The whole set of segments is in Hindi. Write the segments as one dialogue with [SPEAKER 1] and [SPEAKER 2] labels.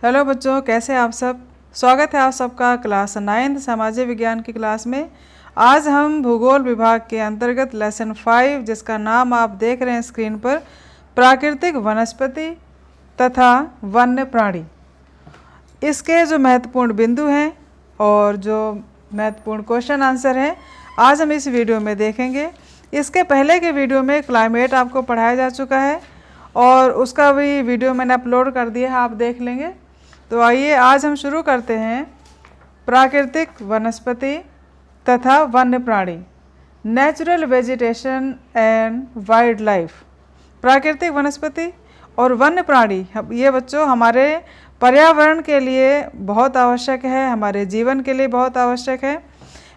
[SPEAKER 1] हेलो बच्चों, कैसे आप सब। स्वागत है आप सबका क्लास 9 सामाजिक विज्ञान की क्लास में। आज हम भूगोल विभाग के अंतर्गत लेसन 5 जिसका नाम आप देख रहे हैं स्क्रीन पर, प्राकृतिक वनस्पति तथा वन्य प्राणी, इसके जो महत्वपूर्ण बिंदु हैं और जो महत्वपूर्ण क्वेश्चन आंसर हैं आज हम इस वीडियो में देखेंगे। इसके पहले के वीडियो में क्लाइमेट आपको पढ़ाया जा चुका है और उसका भी वीडियो मैंने अपलोड कर दिया है, आप देख लेंगे। तो आइए आज हम शुरू करते हैं प्राकृतिक वनस्पति तथा वन्य प्राणी, natural vegetation and wild life. प्राकृतिक वनस्पति और वन्य प्राणी ये बच्चों हमारे पर्यावरण के लिए बहुत आवश्यक है, हमारे जीवन के लिए बहुत आवश्यक है।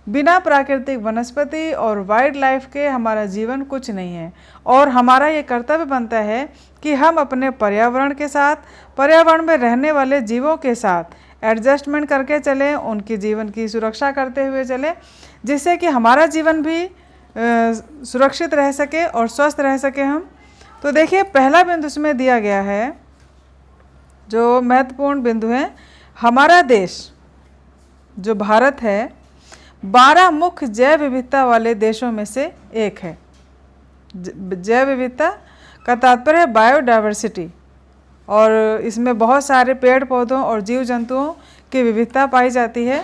[SPEAKER 1] बिना प्राकृतिक वनस्पति और वाइल्ड लाइफ के हमारा जीवन कुछ नहीं है और हमारा ये कर्तव्य बनता है कि हम अपने पर्यावरण के साथ, पर्यावरण में रहने वाले जीवों के साथ एडजस्टमेंट करके चलें, उनकी जीवन की सुरक्षा करते हुए चलें, जिससे कि हमारा जीवन भी सुरक्षित रह सके और स्वस्थ रह सके हम। तो देखिए पहला बिंदु इसमें दिया गया है, जो महत्वपूर्ण बिंदु है, हमारा देश जो भारत है 12 मुख्य जैव विविधता वाले देशों में से एक है। जैव विविधता का तात्पर्य है बायोडायवर्सिटी, और इसमें बहुत सारे पेड़ पौधों और जीव जंतुओं की विविधता पाई जाती है,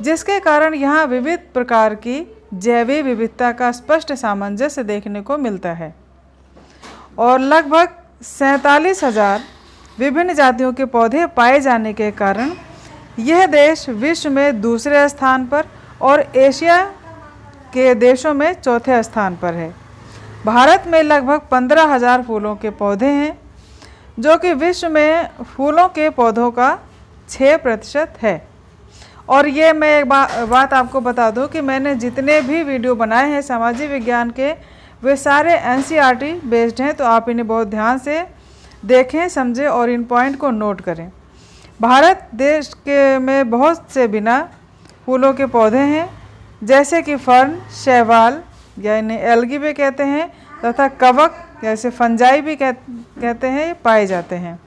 [SPEAKER 1] जिसके कारण यहाँ विविध प्रकार की जैविक विविधता का स्पष्ट सामंजस्य देखने को मिलता है। और लगभग 47,000 विभिन्न जातियों के पौधे पाए जाने के कारण यह देश विश्व में दूसरे स्थान पर और एशिया के देशों में चौथे स्थान पर है। भारत में लगभग 15,000 फूलों के पौधे हैं, जो कि विश्व में फूलों के पौधों का 6% है। और ये मैं एक बात आपको बता दूं कि मैंने जितने भी वीडियो बनाए हैं सामाजिक विज्ञान के, वे सारे NCERT बेस्ड हैं, तो आप इन्हें बहुत ध्यान से देखें, समझें और इन पॉइंट को नोट करें। भारत देश के में बहुत से बिना फूलों के पौधे हैं, जैसे कि फर्न, शैवाल या इन्हें एल्गी भी कहते हैं, तथा कवक जैसे फंजाई भी कहते हैं, पाए जाते हैं।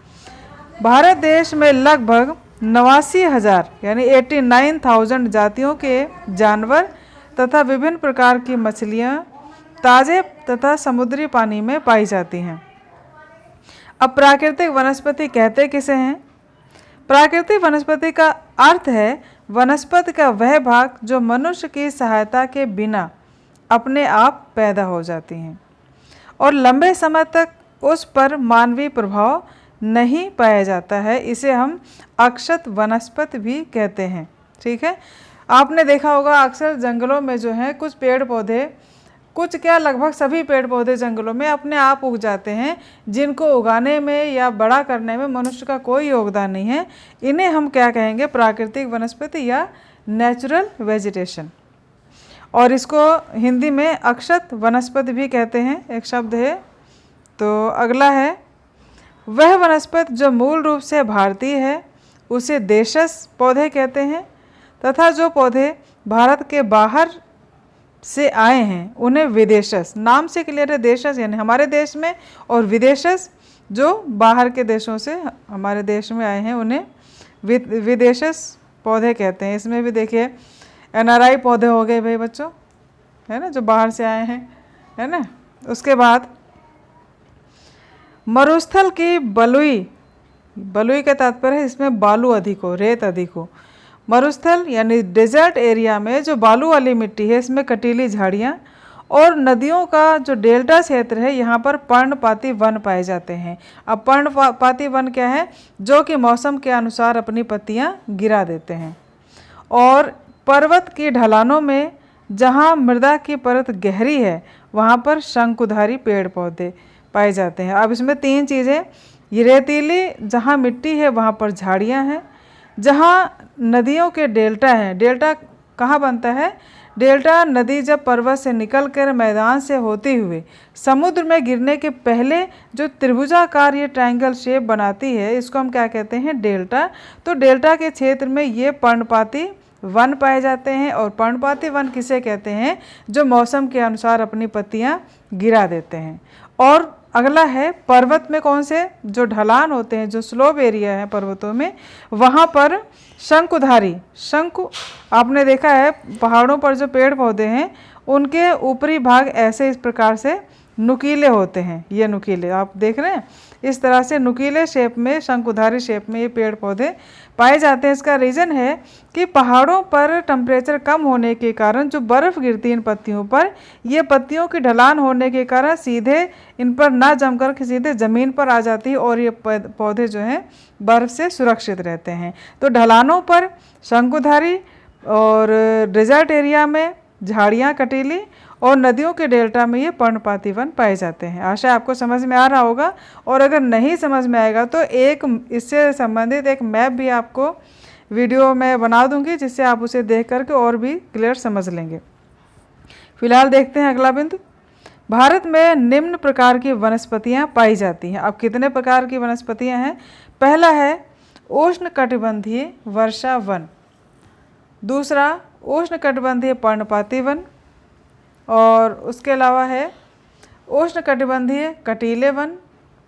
[SPEAKER 1] भारत देश में लगभग 89,000 यानी 89,000 जातियों के जानवर तथा विभिन्न प्रकार की मछलियाँ ताज़े तथा समुद्री पानी में पाई जाती हैं। अब प्राकृतिक वनस्पति कहते किसे हैं? प्राकृतिक वनस्पति का अर्थ है वनस्पति का वह भाग जो मनुष्य की सहायता के बिना अपने आप पैदा हो जाती हैं और लंबे समय तक उस पर मानवीय प्रभाव नहीं पाया जाता है। इसे हम अक्षत वनस्पति भी कहते हैं। ठीक है, आपने देखा होगा अक्सर जंगलों में जो है कुछ पेड़ पौधे, कुछ क्या लगभग सभी पेड़ पौधे जंगलों में अपने आप उग जाते हैं, जिनको उगाने में या बड़ा करने में मनुष्य का कोई योगदान नहीं है। इन्हें हम क्या कहेंगे? प्राकृतिक वनस्पति या नेचुरल वेजिटेशन। और इसको हिंदी में अक्षत वनस्पति भी कहते हैं, एक शब्द है। तो अगला है, वह वनस्पति जो मूल रूप से भारतीय है उसे देशज पौधे कहते हैं, तथा जो पौधे भारत के बाहर से आए हैं उन्हें विदेशज, नाम से क्लियर है, देशज यानी हमारे देश में, और विदेशज जो बाहर के देशों से हमारे देश में आए हैं उन्हें विदेशज पौधे कहते हैं। इसमें भी देखिए NRI पौधे हो गए भाई बच्चों, है ना, जो बाहर से आए हैं, है ना। उसके बाद मरुस्थल की बलुई, बलुई का तात्पर्य है इसमें बालू अधिक हो, रेत अधिक हो। मरुस्थल यानी डेजर्ट एरिया में जो बालू वाली मिट्टी है, इसमें कटीली झाड़ियाँ और नदियों का जो डेल्टा क्षेत्र है, यहाँ पर पर्णपाती वन पाए जाते हैं। अब पर्णपाती वन क्या है? जो कि मौसम के अनुसार अपनी पत्तियाँ गिरा देते हैं। और पर्वत की ढलानों में जहाँ मृदा की परत गहरी है वहाँ पर शंकुधारी पेड़ पौधे पाए जाते हैं। अब इसमें 3 चीज़ें, ये रेतीली जहाँ मिट्टी है वहाँ पर झाड़ियाँ हैं, जहाँ नदियों के डेल्टा हैं। डेल्टा कहाँ बनता है? डेल्टा नदी जब पर्वत से निकलकर मैदान से होते हुए समुद्र में गिरने के पहले जो त्रिभुजाकार ये ट्रायंगल शेप बनाती है, इसको हम क्या कहते हैं? डेल्टा। तो डेल्टा के क्षेत्र में ये पर्णपाती वन पाए जाते हैं। और पर्णपाती वन किसे कहते हैं? जो मौसम के अनुसार अपनी पत्तियाँ गिरा देते हैं। और अगला है पर्वत में कौन से, जो ढलान होते हैं, जो स्लोप एरिया है पर्वतों में, वहाँ पर शंकुधारी, शंकु आपने देखा है पहाड़ों पर जो पेड़ पौधे हैं उनके ऊपरी भाग ऐसे इस प्रकार से नुकीले होते हैं। ये नुकीले आप देख रहे हैं, इस तरह से नुकीले शेप में, शंकुधारी शेप में ये पेड़ पौधे पाए जाते हैं। इसका रीज़न है कि पहाड़ों पर टेम्परेचर कम होने के कारण जो बर्फ़ गिरती है इन पत्तियों पर, ये पत्तियों की ढलान होने के कारण सीधे इन पर ना जमकर के सीधे ज़मीन पर आ जाती है और ये पौधे जो हैं बर्फ़ से सुरक्षित रहते हैं। तो ढलानों पर शंकुधारी और डेजर्ट एरिया में झाड़ियाँ कटीली और नदियों के डेल्टा में ये पर्णपाती वन पाए जाते हैं। आशा आपको समझ में आ रहा होगा, और अगर नहीं समझ में आएगा तो एक इससे संबंधित एक मैप भी आपको वीडियो में बना दूंगी, जिससे आप उसे देख करके और भी क्लियर समझ लेंगे। फिलहाल देखते हैं अगला बिंदु। भारत में निम्न प्रकार की वनस्पतियाँ पाई जाती हैं। अब कितने प्रकार की वनस्पतियाँ हैं? पहला है उष्णकटिबंधीय वर्षा वन, दूसरा उष्णकटिबंधीय पर्णपाती वन, और उसके अलावा है उष्णकटिबंधीय कटीले वन,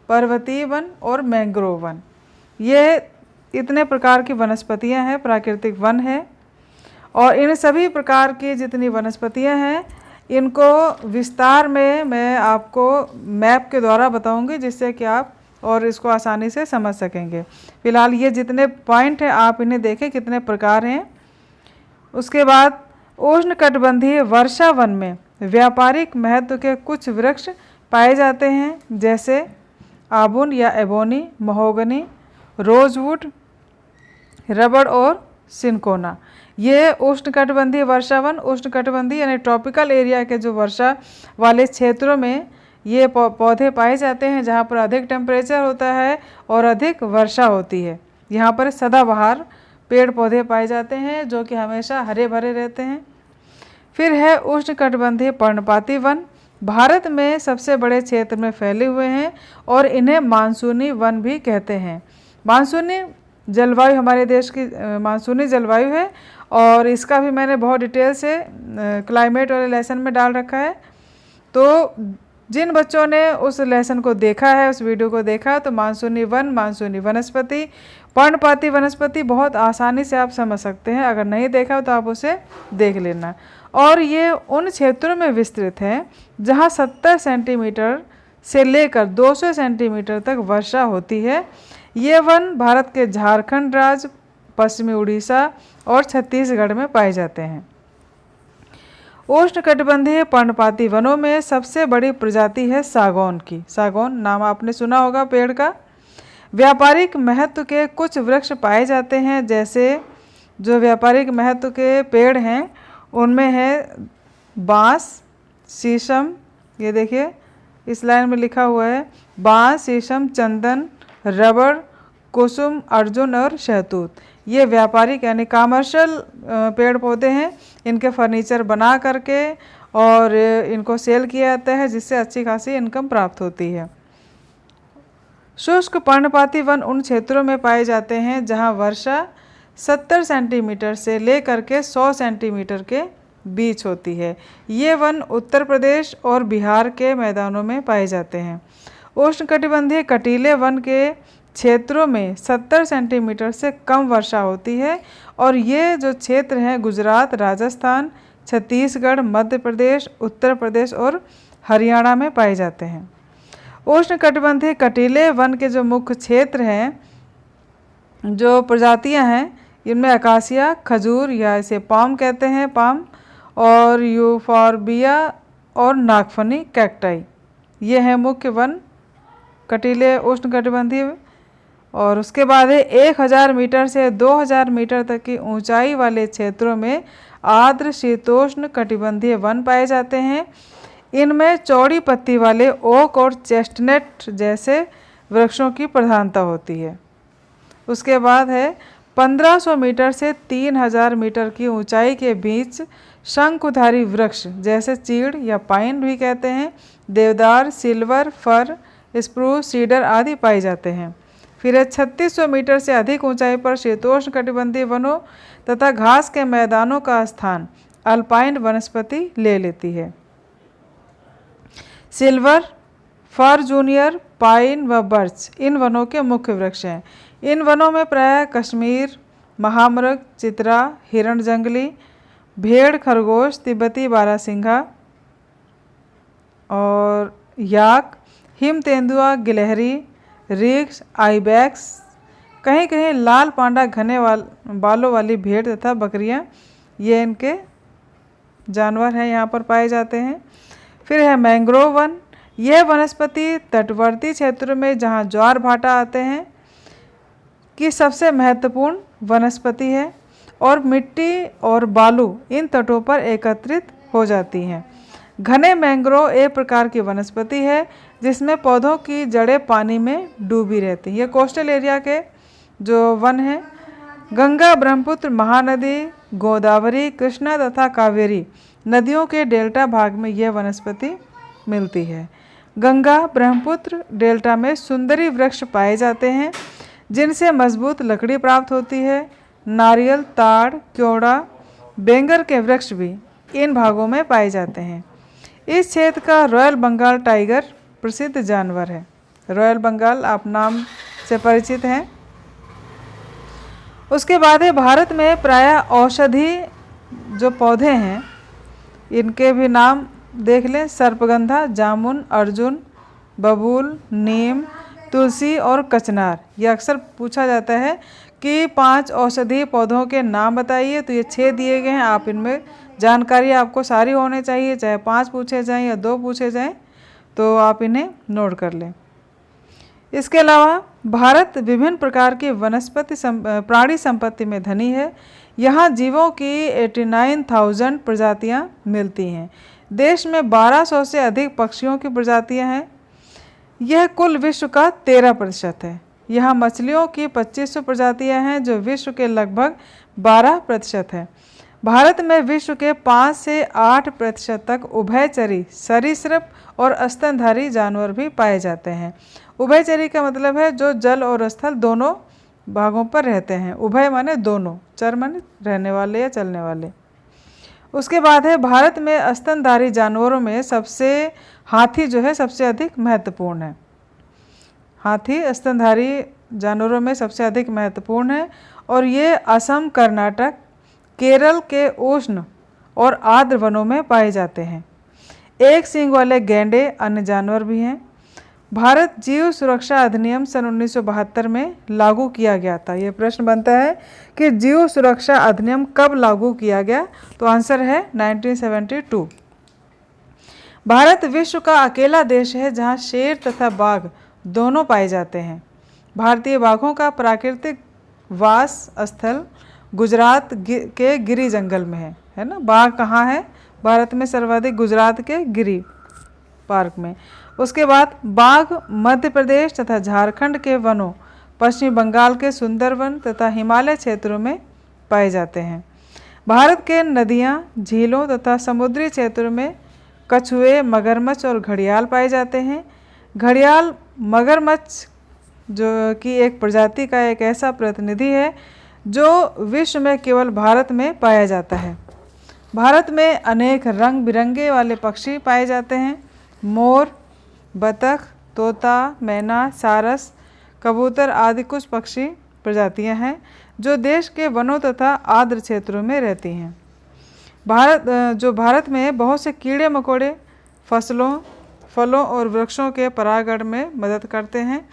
[SPEAKER 1] पर्वतीय वन और मैंग्रोव वन। ये इतने प्रकार की वनस्पतियां हैं, प्राकृतिक वन है। और इन सभी प्रकार की जितनी वनस्पतियां हैं इनको विस्तार में मैं आपको मैप के द्वारा बताऊंगी, जिससे कि आप और इसको आसानी से समझ सकेंगे। फिलहाल ये जितने पॉइंट हैं आप इन्हें देखें कितने प्रकार हैं। उसके बाद उष्णकटिबंधीय वर्षा वन में व्यापारिक महत्व के कुछ वृक्ष पाए जाते हैं, जैसे आबुन या एबोनी, महोगनी, रोजवुड, रबड़ और सिनकोना। ये उष्णकटिबंधीय वर्षा वन, उष्णकटिबंधीय यानी ट्रॉपिकल एरिया के जो वर्षा वाले क्षेत्रों में ये पौधे पाए जाते हैं, जहाँ पर अधिक टेम्परेचर होता है और अधिक वर्षा होती है। यहाँ पर सदाबहार पेड़ पौधे पाए जाते हैं जो कि हमेशा हरे भरे रहते हैं। फिर है उष्णकटिबंधीय पर्णपाती वन, भारत में सबसे बड़े क्षेत्र में फैले हुए हैं और इन्हें मानसूनी वन भी कहते हैं। मानसूनी जलवायु हमारे देश की मानसूनी जलवायु है, और इसका भी मैंने बहुत डिटेल से क्लाइमेट वाले लेसन में डाल रखा है। तो जिन बच्चों ने उस लेसन को देखा है, उस वीडियो को देखा, तो मानसूनी वन, मानसूनी वनस्पति, पर्णपाती वनस्पति बहुत आसानी से आप समझ सकते हैं। अगर नहीं देखा तो आप उसे देख लेना। और ये उन क्षेत्रों में विस्तृत है जहाँ 70 सेंटीमीटर से लेकर 200 सेंटीमीटर तक वर्षा होती है। ये वन भारत के झारखंड राज्य, पश्चिमी उड़ीसा और छत्तीसगढ़ में पाए जाते हैं। उष्णकटिबंधीय पर्णपाती वनों में सबसे बड़ी प्रजाति है सागौन की। सागौन नाम आपने सुना होगा पेड़ का। व्यापारिक महत्व के कुछ वृक्ष पाए जाते हैं, जैसे जो व्यापारिक महत्व के पेड़ हैं उनमें है बांस, शीशम, ये देखिए इस लाइन में लिखा हुआ है बांस, शीशम, चंदन, रबड़, कुसुम, अर्जुन और शहतूत। ये व्यापारिक यानी कमर्शियल पेड़ पौधे हैं। इनके फर्नीचर बना करके और इनको सेल किया जाता है, जिससे अच्छी खासी इनकम प्राप्त होती है। शुष्क पर्णपाती वन उन क्षेत्रों में पाए जाते हैं जहां वर्षा 70 सेंटीमीटर से लेकर के 100 सेंटीमीटर के बीच होती है। ये वन उत्तर प्रदेश और बिहार के मैदानों में पाए जाते हैं। उष्णकटिबंधीय कटीले वन के क्षेत्रों में 70 सेंटीमीटर से कम वर्षा होती है, और ये जो क्षेत्र हैं गुजरात, राजस्थान, छत्तीसगढ़, मध्य प्रदेश, उत्तर प्रदेश और हरियाणा में पाए जाते हैं। उष्णकटिबंधीय कटीले वन के जो मुख्य क्षेत्र हैं, जो प्रजातियां हैं, इनमें अकासिया, खजूर या इसे पाम कहते हैं, पाम, और यूफॉर्बिया और नागफनी कैक्टाई, ये हैं मुख्य वन कटीले उष्णकटिबंधीय। और उसके बाद है 1000 मीटर से 2000 मीटर तक की ऊंचाई वाले क्षेत्रों में आर्द्र शीतोष्ण कटिबंधीय वन पाए जाते हैं। इनमें चौड़ी पत्ती वाले ओक और चेस्टनट जैसे वृक्षों की प्रधानता होती है। उसके बाद है 1500 मीटर से 3000 मीटर की ऊंचाई के बीच शंकुधारी वृक्ष, जैसे चीड़ या पाइन भी कहते हैं, देवदार, सिल्वर, फर, स्प्रूस, सीडर आदि पाए जाते हैं। फिर है 3600 मीटर से अधिक ऊंचाई पर शीतोष्ण कटिबंधीय वनों तथा घास के मैदानों का स्थान अल्पाइन वनस्पति ले लेती है। सिल्वर, फर जूनियर, पाइन व बर्च इन वनों के मुख्य वृक्ष हैं। इन वनों में प्रायः कश्मीर, महामृग, चित्रा, हिरण जंगली, भेड़, खरगोश, तिब्बती बारहसिंघा और याक, हिम तेंदुआ, गिलहरी, रीछ, आइबैक्स, कहीं कहीं लाल पांडा घने बालों वाली भेड़ तथा बकरियां, ये इनके जानवर हैं, यहाँ पर पाए जाते हैं। फिर है मैंग्रोव वन। यह वनस्पति तटवर्ती क्षेत्रों में जहाँ ज्वार भाटा आते हैं की सबसे महत्वपूर्ण वनस्पति है और मिट्टी और बालू इन तटों पर एकत्रित हो जाती हैं। घने मैंग्रोव एक प्रकार की वनस्पति है जिसमें पौधों की जड़ें पानी में डूबी रहती हैं। ये कोस्टल एरिया के जो वन हैं। गंगा, ब्रह्मपुत्र, महानदी, गोदावरी, कृष्णा तथा कावेरी नदियों के डेल्टा भाग में यह वनस्पति मिलती है। गंगा ब्रह्मपुत्र डेल्टा में सुंदरी वृक्ष पाए जाते हैं जिनसे मजबूत लकड़ी प्राप्त होती है। नारियल, ताड़, क्योड़ा, बेंगर के वृक्ष भी इन भागों में पाए जाते हैं। इस क्षेत्र का रॉयल बंगाल टाइगर प्रसिद्ध जानवर है। रॉयल बंगाल आप नाम से परिचित हैं। उसके बाद है भारत में प्रायः औषधि जो पौधे हैं इनके भी नाम देख लें। सर्पगंधा, जामुन, अर्जुन, बबूल, नीम, तुलसी और कचनार। ये अक्सर पूछा जाता है कि 5 औषधीय पौधों के नाम बताइए, तो ये 6 दिए गए हैं। आप इनमें जानकारी आपको सारी होनी चाहिए, चाहे 5 पूछे जाएं या 2 पूछे जाएं, तो आप इन्हें नोट कर लें। इसके अलावा भारत विभिन्न प्रकार की वनस्पति प्राणी संपत्ति में धनी है। यहाँ जीवों की 89,000 प्रजातियाँ मिलती हैं। देश में 1200 से अधिक पक्षियों की प्रजातियाँ हैं। यह कुल विश्व का 13% है। यहाँ मछलियों की 2500 प्रजातियाँ हैं जो विश्व के लगभग 12% है। भारत में विश्व के 5 से 8% तक उभयचरी सरीसृप और स्तनधारी जानवर भी पाए जाते हैं। उभयचरी का मतलब है जो जल और स्थल दोनों भागों पर रहते हैं। उभय माने दोनों, चर माने रहने वाले या चलने वाले। उसके बाद है भारत में स्तनधारी जानवरों में हाथी जो है सबसे अधिक महत्वपूर्ण है। हाथी स्तनधारी जानवरों में सबसे अधिक महत्वपूर्ण है और ये असम, कर्नाटक, केरल के उष्ण और आर्द्र वनों में पाए जाते हैं। एक सींग वाले गैंडे अन्य जानवर भी हैं। भारत जीव सुरक्षा अधिनियम सन 1972 में लागू किया गया था। ये प्रश्न बनता है कि जीव सुरक्षा अधिनियम कब लागू किया गया, तो आंसर है 1972। भारत विश्व का अकेला देश है जहां शेर तथा बाघ दोनों पाए जाते हैं। भारतीय बाघों का प्राकृतिक वास स्थल गुजरात के गिरी जंगल में है ना। बाघ कहाँ है? भारत में सर्वाधिक गुजरात के गिरी पार्क में। उसके बाद बाघ मध्य प्रदेश तथा झारखंड के वनों, पश्चिम बंगाल के सुंदरवन तथा हिमालय क्षेत्रों में पाए जाते हैं। भारत के नदियाँ, झीलों तथा समुद्री क्षेत्रों में कछुए, मगरमच्छ और घड़ियाल पाए जाते हैं। घड़ियाल मगरमच्छ जो कि एक प्रजाति का एक ऐसा प्रतिनिधि है जो विश्व में केवल भारत में पाया जाता है। भारत में अनेक रंग बिरंगे वाले पक्षी पाए जाते हैं। मोर, बतख, तोता, मैना, सारस, कबूतर आदि कुछ पक्षी प्रजातियां हैं जो देश के वनों तथा आर्द्र क्षेत्रों में रहती हैं। भारत में बहुत से कीड़े मकोड़े फलों और वृक्षों के परागण में मदद करते हैं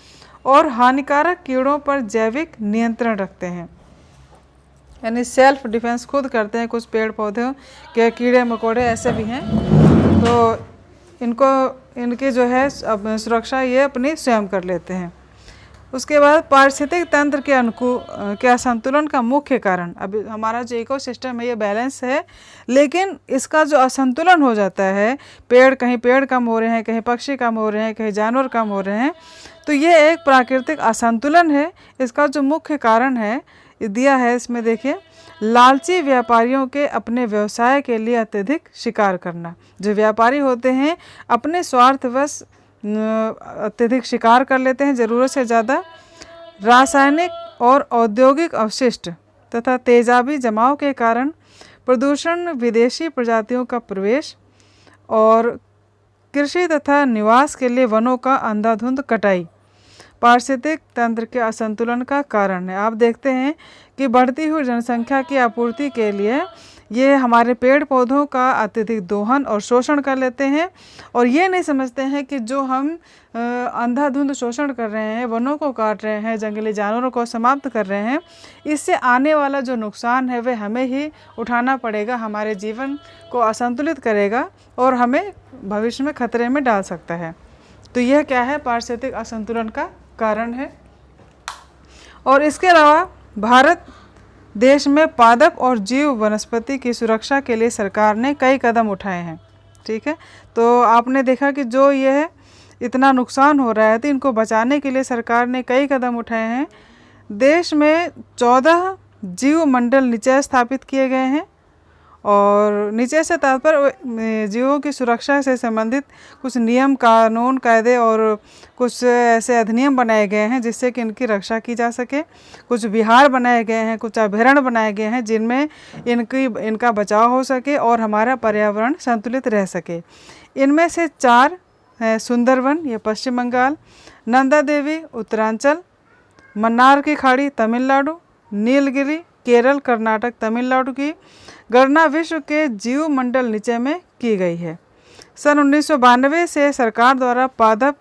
[SPEAKER 1] और हानिकारक कीड़ों पर जैविक नियंत्रण रखते हैं, यानी सेल्फ डिफेंस खुद करते हैं। कुछ पेड़ पौधे के कीड़े मकोड़े ऐसे भी हैं, तो इनकी जो है सुरक्षा ये अपनी स्वयं कर लेते हैं। उसके बाद पारिस्थितिक तंत्र के असंतुलन का मुख्य कारण, अभी हमारा जो इकोसिस्टम है ये बैलेंस है, लेकिन इसका जो असंतुलन हो जाता है, कहीं पेड़ कम हो रहे हैं, कहीं पक्षी कम हो रहे हैं, कहीं जानवर कम हो रहे हैं, तो ये एक प्राकृतिक असंतुलन है। इसका जो मुख्य कारण है दिया है इसमें देखिए, लालची व्यापारियों के अपने व्यवसाय के लिए अत्यधिक शिकार करना। जो व्यापारी होते हैं अपने स्वार्थवश अत्यधिक शिकार कर लेते हैं, ज़रूरत से ज़्यादा। रासायनिक और औद्योगिक अवशिष्ट तथा तेजाबी जमाव के कारण प्रदूषण, विदेशी प्रजातियों का प्रवेश और कृषि तथा निवास के लिए वनों का अंधाधुंध कटाई पारिस्थितिक तंत्र के असंतुलन का कारण है। आप देखते हैं कि बढ़ती हुई जनसंख्या की आपूर्ति के लिए ये हमारे पेड़ पौधों का अत्यधिक दोहन और शोषण कर लेते हैं, और ये नहीं समझते हैं कि जो हम अंधाधुंध शोषण कर रहे हैं, वनों को काट रहे हैं, जंगली जानवरों को समाप्त कर रहे हैं, इससे आने वाला जो नुकसान है वह हमें ही उठाना पड़ेगा, हमारे जीवन को असंतुलित करेगा और हमें भविष्य में खतरे में डाल सकता है। तो यह क्या है? पारिस्थितिक असंतुलन का कारण है। और इसके अलावा भारत देश में पादप और जीव वनस्पति की सुरक्षा के लिए सरकार ने कई कदम उठाए हैं। ठीक है, तो आपने देखा कि जो यह इतना नुकसान हो रहा है तो इनको बचाने के लिए सरकार ने कई कदम उठाए हैं। देश में 14 जीव मंडल निचय स्थापित किए गए हैं, और निचय से तात्पर्य जीवों की सुरक्षा से संबंधित कुछ नियम, कानून, कायदे और कुछ ऐसे अधिनियम बनाए गए हैं जिससे कि इनकी रक्षा की जा सके। कुछ विहार बनाए गए हैं, कुछ अभयारण्य बनाए गए हैं जिनमें इनका बचाव हो सके और हमारा पर्यावरण संतुलित रह सके। इनमें से 4 है सुंदरवन, ये पश्चिम बंगाल, नंदा देवी उत्तरांचल, मन्नार की खाड़ी तमिलनाडु, नीलगिरी केरल, कर्नाटक, तमिलनाडु की गणना विश्व के जीव मंडल निचय में की गई है। सन 1992 से सरकार द्वारा पादप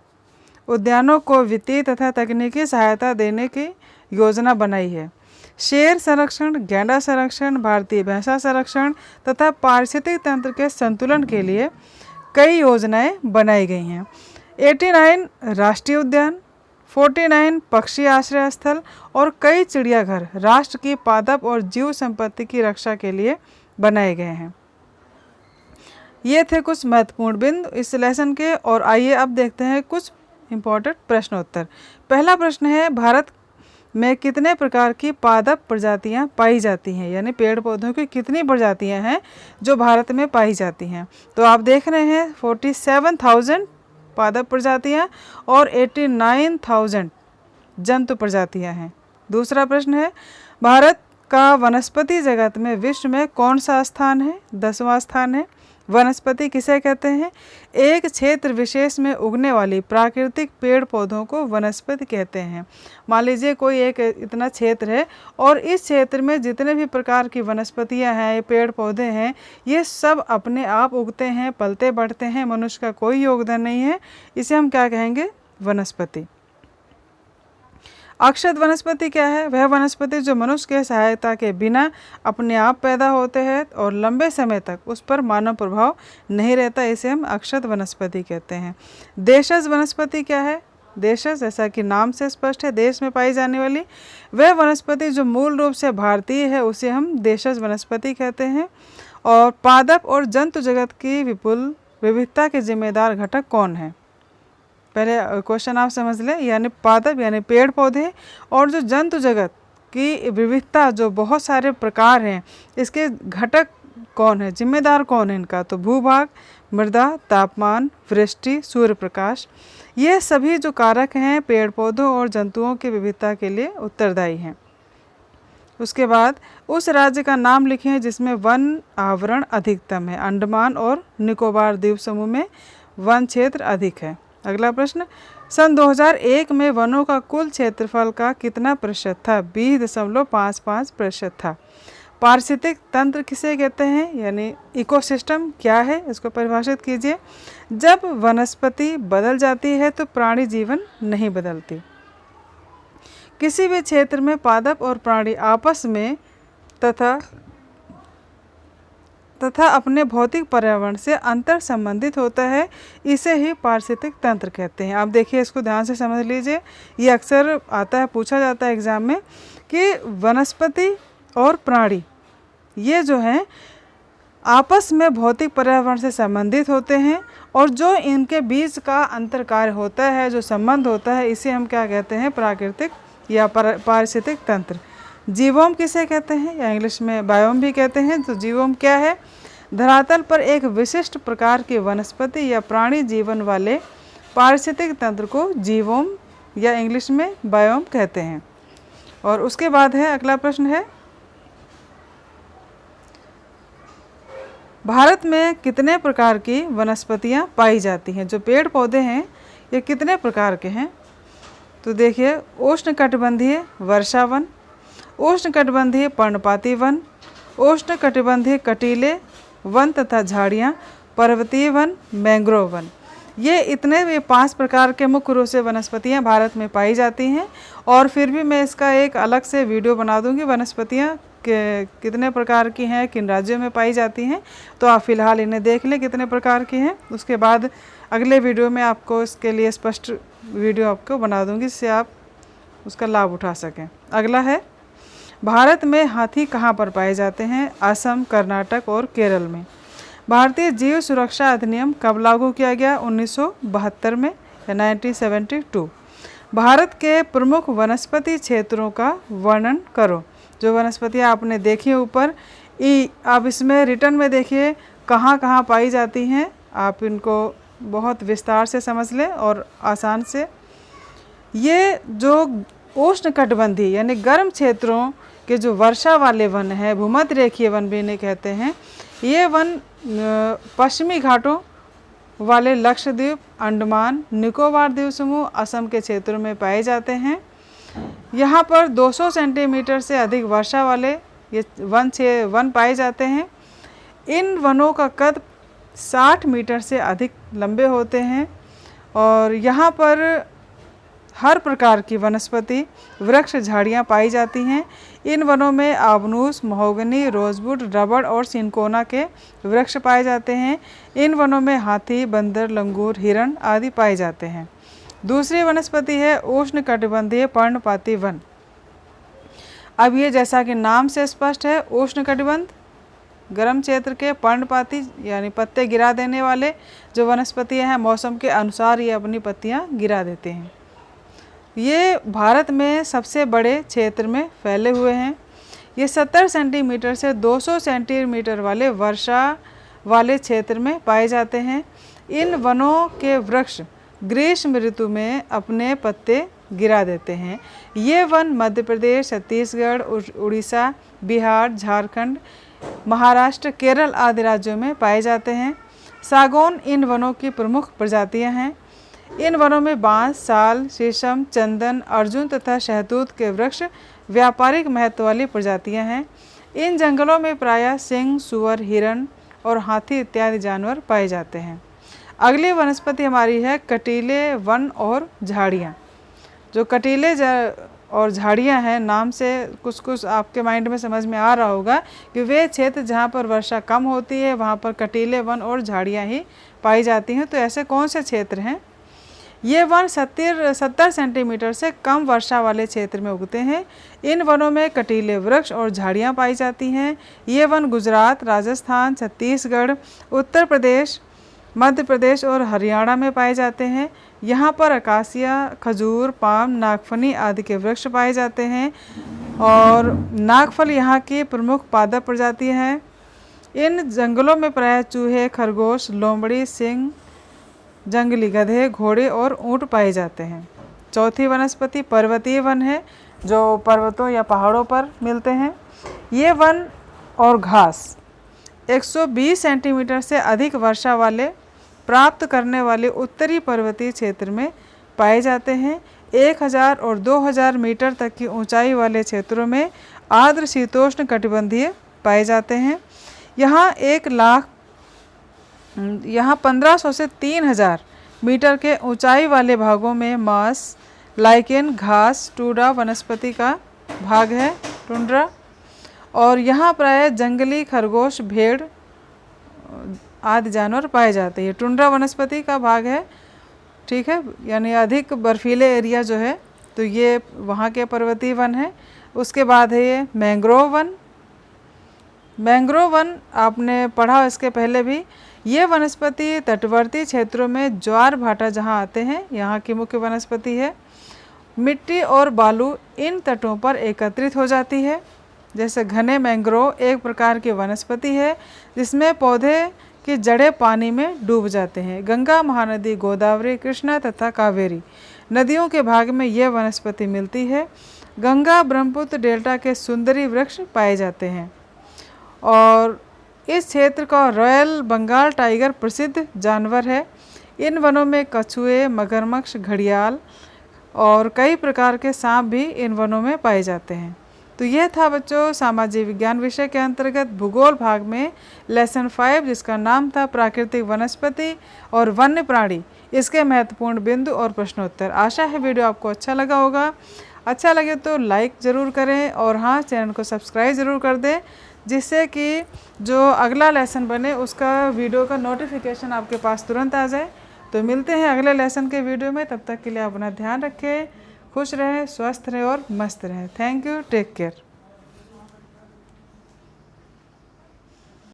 [SPEAKER 1] उद्यानों को वित्तीय तथा तकनीकी सहायता देने की योजना बनाई है। शेर संरक्षण, गैंडा संरक्षण, भारतीय भैंसा संरक्षण तथा पारिस्थितिक तंत्र के संतुलन के लिए कई योजनाएं बनाई गई हैं। 89 राष्ट्रीय उद्यान, 49 पक्षी आश्रय स्थल और कई चिड़ियाघर राष्ट्र की पादप और जीव संपत्ति की रक्षा के लिए बनाए गए हैं। ये थे कुछ महत्वपूर्ण बिंदु इस लेसन के, और आइए अब देखते हैं कुछ इम्पोर्टेंट प्रश्नोत्तर। पहला प्रश्न है, भारत में कितने प्रकार की पादप प्रजातियां पाई जाती हैं, यानी पेड़ पौधों की कितनी प्रजातियां हैं जो भारत में पाई जाती हैं। तो आप देख रहे हैं 47,000 पादप प्रजातियां और 89,000 जंतु प्रजातियां हैं। दूसरा प्रश्न है, भारत का वनस्पति जगत में विश्व में कौन सा स्थान है? 10वां स्थान है। वनस्पति किसे कहते हैं? एक क्षेत्र विशेष में उगने वाली प्राकृतिक पेड़ पौधों को वनस्पति कहते हैं। मान लीजिए कोई एक इतना क्षेत्र है और इस क्षेत्र में जितने भी प्रकार की वनस्पतियां हैं, पेड़ पौधे हैं, ये सब अपने आप उगते हैं, पलते बढ़ते हैं, मनुष्य का कोई योगदान नहीं है, इसे हम क्या कहेंगे? वनस्पति। अक्षत वनस्पति क्या है? वह वनस्पति जो मनुष्य के सहायता के बिना अपने आप पैदा होते हैं और लंबे समय तक उस पर मानव प्रभाव नहीं रहता, इसे हम अक्षत वनस्पति कहते हैं। देशज वनस्पति क्या है? देशज, जैसा कि नाम से स्पष्ट है, देश में पाई जाने वाली वह वनस्पति जो मूल रूप से भारतीय है उसे हम देशज वनस्पति कहते हैं। और पादप और जंतु जगत की विपुल विविधता के जिम्मेदार घटक कौन है? पहले क्वेश्चन आप समझ लें, यानी पादप यानी पेड़ पौधे और जो जंतु जगत की विविधता, जो बहुत सारे प्रकार हैं, इसके घटक कौन है, जिम्मेदार कौन है इनका? तो भूभाग, मृदा, तापमान, वृष्टि, सूर्य प्रकाश, ये सभी जो कारक हैं पेड़ पौधों और जंतुओं की विविधता के लिए उत्तरदायी हैं। उसके बाद उस राज्य का नाम लिखें जिसमें वन आवरण अधिकतम है। अंडमान और निकोबार द्वीप समूह में वन क्षेत्र अधिक है। अगला प्रश्न, सन 2001 में वनों का कुल क्षेत्रफल का कितना प्रतिशत था? 20.55% था। पारिस्थितिक तंत्र किसे कहते हैं, यानी इकोसिस्टम क्या है, इसको परिभाषित कीजिए। जब वनस्पति बदल जाती है तो प्राणी जीवन नहीं बदलती। किसी भी क्षेत्र में पादप और प्राणी आपस में तथा अपने भौतिक पर्यावरण से अंतर संबंधित होता है, इसे ही पारिस्थितिक तंत्र कहते हैं। आप देखिए, इसको ध्यान से समझ लीजिए, ये अक्सर आता है, पूछा जाता है एग्जाम में कि वनस्पति और प्राणी ये जो हैं आपस में भौतिक पर्यावरण से संबंधित होते हैं, और जो इनके बीच का अंतर कार्य होता है, जो संबंध होता है, इसे हम क्या कहते हैं? प्राकृतिक या पारिस्थितिक तंत्र। जीवोम किसे कहते हैं, या इंग्लिश में बायोम भी कहते हैं। तो जीवोम क्या है? धरातल पर एक विशिष्ट प्रकार के वनस्पति या प्राणी जीवन वाले पारिस्थितिक तंत्र को जीवोम या इंग्लिश में बायोम कहते हैं। और उसके बाद है अगला प्रश्न है, भारत में कितने प्रकार की वनस्पतियां पाई जाती हैं? जो पेड़ पौधे हैं ये कितने प्रकार के हैं? तो देखिए, उष्णकटिबंधीय वर्षा वन, उष्णकटिबंधीय पर्णपाती वन, उष्णकटिबंधीय कटीले वन तथा झाड़ियाँ, पर्वतीय वन, मैंग्रोव वन। ये 5 प्रकार के मुख्य रूप से वनस्पतियाँ भारत में पाई जाती हैं। और फिर भी मैं इसका एक अलग से वीडियो बना दूँगी, वनस्पतियाँ कितने प्रकार की हैं, किन राज्यों में पाई जाती हैं। तो आप फिलहाल इन्हें देख लें कितने प्रकार की हैं, उसके बाद अगले वीडियो में आपको इसके लिए स्पष्ट वीडियो आपको बना दूँगी, जिससे आप उसका लाभ उठा सकें। अगला है, भारत में हाथी कहाँ पर पाए जाते हैं? असम, कर्नाटक और केरल में। भारतीय जीव सुरक्षा अधिनियम कब लागू किया गया? 1972 में या 1972। भारत के प्रमुख वनस्पति क्षेत्रों का वर्णन करो। जो वनस्पतियाँ आपने देखी ऊपर, आप इसमें रिटर्न में देखिए कहाँ कहाँ पाई जाती हैं। आप इनको बहुत विस्तार से समझ लें और आसान से। ये जो उष्णकटिबंधीय यानी गर्म क्षेत्रों के जो वर्षा वाले वन है, भूमध्य रेखीय वन भी इन्हें कहते हैं, ये वन पश्चिमी घाटों वाले लक्षद्वीप, अंडमान निकोबार द्वीप समूह, असम के क्षेत्रों में पाए जाते हैं। यहाँ पर 200 सेंटीमीटर से अधिक वर्षा वाले ये वन पाए जाते हैं। इन वनों का कद 60 मीटर से अधिक लंबे होते हैं और यहाँ पर हर प्रकार की वनस्पति, वृक्ष, झाड़ियाँ पाई जाती हैं। इन वनों में आबनूस, महोगनी, रोजवुड, रबड़ और सिनकोना के वृक्ष पाए जाते हैं। इन वनों में हाथी, बंदर, लंगूर, हिरण आदि पाए जाते हैं। दूसरी वनस्पति है उष्णकटिबंधीय पर्णपाती वन। अब ये जैसा कि नाम से स्पष्ट है, उष्णकटिबंध गर्म क्षेत्र के पर्णपाती यानी पत्ते गिरा देने वाले जो वनस्पतियाँ हैं, मौसम के अनुसार ये अपनी पत्तियाँ गिरा देते हैं। ये भारत में सबसे बड़े क्षेत्र में फैले हुए हैं। ये 70 सेंटीमीटर से 200 सेंटीमीटर वाले वर्षा वाले क्षेत्र में पाए जाते हैं। इन वनों के वृक्ष ग्रीष्म ऋतु में अपने पत्ते गिरा देते हैं। ये वन मध्य प्रदेश, छत्तीसगढ़, उड़ीसा, बिहार, झारखंड, महाराष्ट्र, केरल आदि राज्यों में पाए जाते हैं। सागौन इन वनों की प्रमुख प्रजातियां हैं। इन वनों में बांस, साल, शीशम, चंदन, अर्जुन तथा शहतूत के वृक्ष व्यापारिक महत्व वाली प्रजातियां हैं। इन जंगलों में प्रायः सिंह, सुअर, हिरण और हाथी इत्यादि जानवर पाए जाते हैं। अगली वनस्पति हमारी है कटीले वन और झाड़ियाँ। जो कटीले और झाड़ियाँ हैं, नाम से कुछ आपके माइंड में समझ में आ रहा होगा कि वे क्षेत्र जहाँ पर वर्षा कम होती है वहाँ पर कटीले वन और झाड़ियाँ ही पाई जाती हैं। तो ऐसे कौन से क्षेत्र हैं? ये वन 70 सेंटीमीटर से कम वर्षा वाले क्षेत्र में उगते हैं। इन वनों में कटीले वृक्ष और झाड़ियाँ पाई जाती हैं। ये वन गुजरात, राजस्थान, छत्तीसगढ़, उत्तर प्रदेश, मध्य प्रदेश और हरियाणा में पाए जाते हैं। यहाँ पर अकासिया, खजूर, पाम, नागफनी आदि के वृक्ष पाए जाते हैं और नागफल यहाँ की प्रमुख पादप प्रजाति है। इन जंगलों में प्रायः चूहे, खरगोश, लोमड़ी, सिंह, जंगली गधे, घोड़े और ऊँट पाए जाते हैं। चौथी वनस्पति पर्वतीय वन है, जो पर्वतों या पहाड़ों पर मिलते हैं। ये वन और घास 120 सेंटीमीटर से अधिक वर्षा वाले प्राप्त करने वाले उत्तरी पर्वतीय क्षेत्र में पाए जाते हैं। 1000 और 2000 मीटर तक की ऊंचाई वाले क्षेत्रों में आर्द्र शीतोष्ण कटिबंधीय पाए जाते हैं। यहाँ 1500 से 3000 मीटर के ऊंचाई वाले भागों में मांस, लाइकेन, घास, टूडा वनस्पति का भाग है, टुंड्रा। और यहाँ प्रायः जंगली खरगोश, भेड़ आदि जानवर पाए जाते हैं। टुंड्रा वनस्पति का भाग है, ठीक है, यानी अधिक बर्फीले एरिया जो है तो ये वहाँ के पर्वतीय वन है। उसके बाद है ये मैंग्रोव वन। मैंग्रोव वन आपने पढ़ा इसके पहले भी। ये वनस्पति तटवर्ती क्षेत्रों में ज्वार भाटा जहाँ आते हैं यहाँ की मुख्य वनस्पति है। मिट्टी और बालू इन तटों पर एकत्रित हो जाती है। जैसे घने मैंग्रोव एक प्रकार की वनस्पति है जिसमें पौधे की जड़ें पानी में डूब जाते हैं। गंगा, महानदी, गोदावरी, कृष्णा तथा कावेरी नदियों के भाग में यह वनस्पति मिलती है। गंगा ब्रह्मपुत्र डेल्टा के सुंदरी वृक्ष पाए जाते हैं और इस क्षेत्र का रॉयल बंगाल टाइगर प्रसिद्ध जानवर है। इन वनों में कछुए, मगरमच्छ, घड़ियाल और कई प्रकार के सांप भी इन वनों में पाए जाते हैं। तो यह था बच्चों सामाजिक विज्ञान विषय के अंतर्गत भूगोल भाग में लेसन 5 जिसका नाम था प्राकृतिक वनस्पति और वन्य प्राणी, इसके महत्वपूर्ण बिंदु और प्रश्नोत्तर। आशा है वीडियो आपको अच्छा लगा होगा। अच्छा लगे तो लाइक ज़रूर करें और हाँ, चैनल को सब्सक्राइब ज़रूर कर दें, जिससे कि जो अगला लेसन बने उसका वीडियो का नोटिफिकेशन आपके पास तुरंत आ जाए। तो मिलते हैं अगले लेसन के वीडियो में। तब तक के लिए अपना ध्यान रखें, खुश रहें, स्वस्थ रहें और मस्त रहें। Thank you, take care.